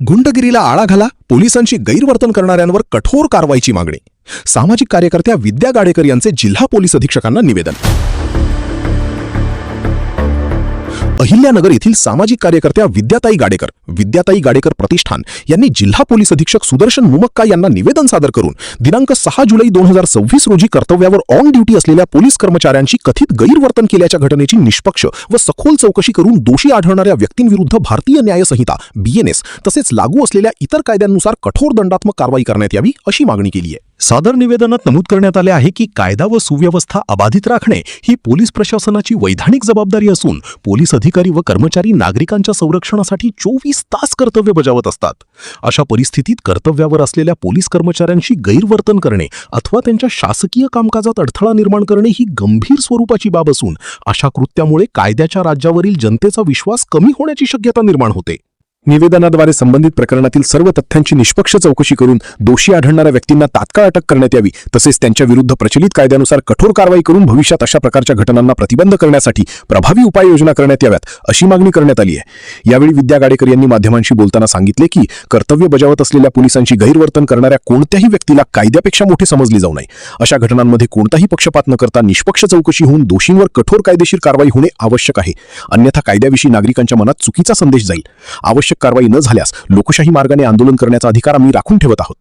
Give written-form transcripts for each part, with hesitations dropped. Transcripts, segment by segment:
गुंडगिरीला आळा घाला, पोलिसांची गैरवर्तन करणाऱ्यांवर कठोर कारवाईची मागणी. सामाजिक कार्यकर्त्या विद्या गाडेकर यांचे जिल्हा पोलीस अधीक्षकांना निवेदन. अहिल्यानगर येथील सामाजिक कार्यकर्त्या विद्याताई गाडेकर प्रतिष्ठान यांनी जिल्हा पोलीस अधीक्षक सुदर्शन मुमक्का यांना निवेदन सादर करून दिनांक 6 जुलै 2026 रोजी कर्तव्यावर ऑन ड्युटी असलेल्या पोलीस कर्मचाऱ्यांची कथित गैरवर्तन केल्याच्या घटनेची निष्पक्ष व सखोल चौकशी करून दोषी आढळणाऱ्या व्यक्तींविरुद्ध भारतीय न्याय संहिता BNS तसेच लागू असलेल्या इतर कायद्यांनुसार कठोर दंडात्मक कारवाई करण्यात यावी अशी मागणी केली आहे. सादर निवेदनात नमूद करण्यात आले आहे की कायदा व सुव्यवस्था अबाधित राखणे ही पोलीस प्रशासनाची वैधानिक जबाबदारी असून पोलीस अधिकारी व कर्मचारी नागरिकांच्या संरक्षणासाठी 24 तास कर्तव्य बजावत असतात. अशा परिस्थितीत कर्तव्यावर असलेल्या पोलीस कर्मचाऱ्यांशी गैरवर्तन करणे अथवा त्यांच्या शासकीय कामकाजात अडथळा निर्माण करणे ही गंभीर स्वरूपाची बाब असून अशा कृत्यामुळे कायद्याच्या राज्यावरील जनतेचा विश्वास कमी होण्याची शक्यता निर्माण होते. निवेदनाद्वारे संबंधित प्रकरणातील सर्व तथ्यांची निष्पक्ष चौकशी करून दोषी आढळणाऱ्या व्यक्तींना तात्काळ अटक करण्यात यावी तसेच त्यांच्या विरुद्ध प्रचलित कायद्यानुसार कठोर कारवाई करून भविष्यात अशा प्रकारच्या घटनांना प्रतिबंध करण्यासाठी प्रभावी उपाययोजना करण्यात याव्यात अशी मागणी करण्यात आली आहे. यावेळी विद्या गाडेकर यांनी माध्यमांशी बोलताना सांगितले की कर्तव्य बजावत असलेल्या पोलिसांची गैरवर्तन करणाऱ्या कोणत्याही व्यक्तीला कायद्यापेक्षा मोठे समजले जाऊ नये. अशा घटनांमध्ये कोणताही पक्षपात न करता निष्पक्ष चौकशी होऊन दोषींवर कठोर कायदेशीर कारवाई होणे आवश्यक आहे. अन्यथा कायद्याविषयी नागरिकांच्या मनात चुकीचा संदेश जाईल. आवश्यक कारवाई न झाल्यास लोकशाही मार्गाने आंदोलन करण्याचा अधिकार आम्ही राखून ठेवत आहोत.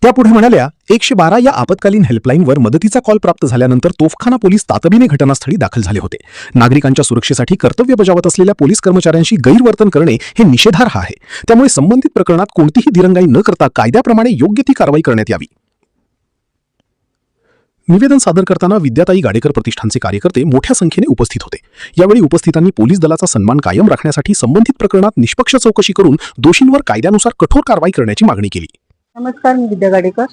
त्यापुढे म्हणाल्या, 112 या आपत्कालीन हेल्पलाईनवर मदतीचा कॉल प्राप्त झाल्यानंतर तोफखाना पोलीस तातडीने घटनास्थळी दाखल झाले होते. नागरिकांच्या सुरक्षेसाठी कर्तव्य बजावत असलेल्या पोलीस कर्मचाऱ्यांशी गैरवर्तन करणे हे निषेधार्ह आहे. त्यामुळे संबंधित प्रकरणात कोणतीही दिरंगाई न करता कायद्याप्रमाणे योग्य ती कारवाई करण्यात यावी. निवेदन सादर करताना विद्याताई गाडेकर प्रतिष्ठानचे कार्यकर्ते मोठ्या संख्येने उपस्थित होते. यावेळी उपस्थितांनी पोलीस दलाचा सन्मान कायम राखण्यासाठी संबंधित प्रकरणात निष्पक्ष चौकशी करून दोषींवर कायद्यानुसार कठोर कारवाई करण्याची मागणी केली. नमस्कार, मी विद्या गाडेकर.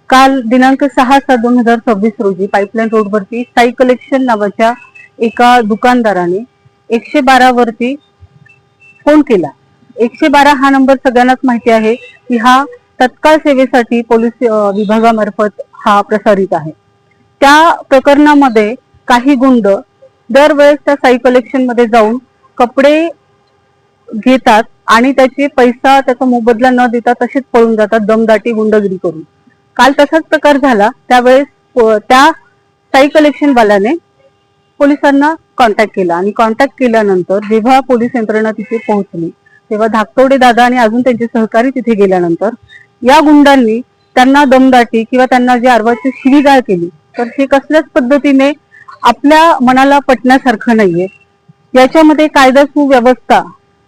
काल दिनांक 6/7/2026 रोजी पाईपलाईन रोडवरती साई कलेक्शन नावाच्या एका दुकानदाराने 112 वरती फोन केला. 112 हा नंबर सगळ्यांनाच माहिती आहे की हा तत्काळ सेवेसाठी पोलीस विभागामार्फत हा प्रसारित आहे. त्या प्रकरणामध्ये काही गुंड दरवेळेस त्या साई कलेक्शन मध्ये जाऊन कपडे घेतात आणि त्याचे पैसा त्याचा मोबदला न देता तसेच पळून जातात दमदाटी गुंडगिरी करून. काल तसाच प्रकार झाला. त्यावेळेस त्या साई कलेक्शन वाल्याने पोलिसांना कॉन्टॅक्ट केला आणि कॉन्टॅक्ट केल्यानंतर जेव्हा पोलीस यंत्रणा तिथे पोहोचली तेव्हा धाकतवडे दादा आणि अजून त्यांचे सहकारी तिथे गेल्यानंतर या गुंडांनी त्यांना दमदाटी किंवा त्यांना जे आरवाची शिवीगाळ केली. तर हे कसल्याच पद्धतीने आपल्या मनाला पटण्यासारखं नाहीये. याच्यामध्ये कायदा सुव्यवस्था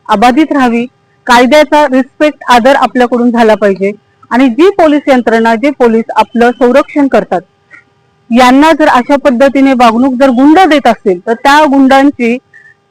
अबाधित राहावी, कायद्याचा रिस्पेक्ट आदर आपल्याकडून झाला पाहिजे आणि जी पोलीस यंत्रणा जे पोलीस आपलं संरक्षण करतात यांना जर अशा पद्धतीने वागणूक जर गुंड देत असेल तर त्या गुंडांची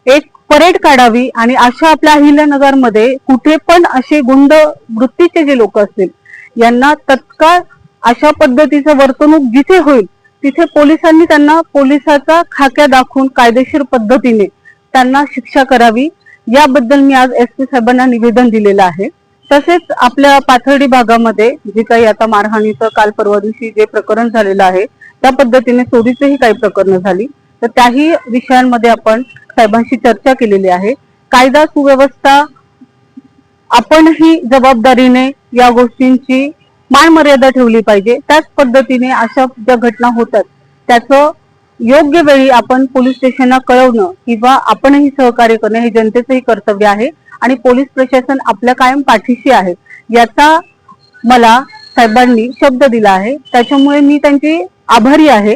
एक परेड काढावी आणि अशा आपल्या अहिल्यानगरमध्ये कुठे पण असे गुंड वृत्तीचे जे लोक असतील यांना तत्काळ अशा पद्धतीचं वर्तणूक जिथे होईल तिथे पोलिसांनी त्यांना पोलिसाचा खाक्या दाखवून कायदेशीर पद्धतीने त्यांना शिक्षा करावी. याबद्दल मी आज SP साहेबांना निवेदन दिलेलं आहे. तसेच आपल्या पाथर्डी भागामध्ये जे काही आता मारहाणीचं काल परवा दिवशी जे प्रकरण झालेलं आहे त्या पद्धतीने चोरीचीही काही प्रकरणं झाली तर त्याही विषयांमध्ये आपण साहेबांशी चर्चा केलेली आहे. कायदा सुव्यवस्था आपणही जबाबदारीने या गोष्टींची मान मर्यादा ठेवली पाहिजे. त्याच पद्धतीने अशा ज्या घटना होतात त्याचं योग्य वेळी आपण पोलीस स्टेशनला कळवणं किंवा आपणही सहकार्य करणं हे जनतेचंही कर्तव्य आहे आणि पोलीस प्रशासन आपल्या कायम पाठीशी आहे याचा मला साहेबांनी शब्द दिला आहे. त्याच्यामुळे मी त्यांची आभारी आहे.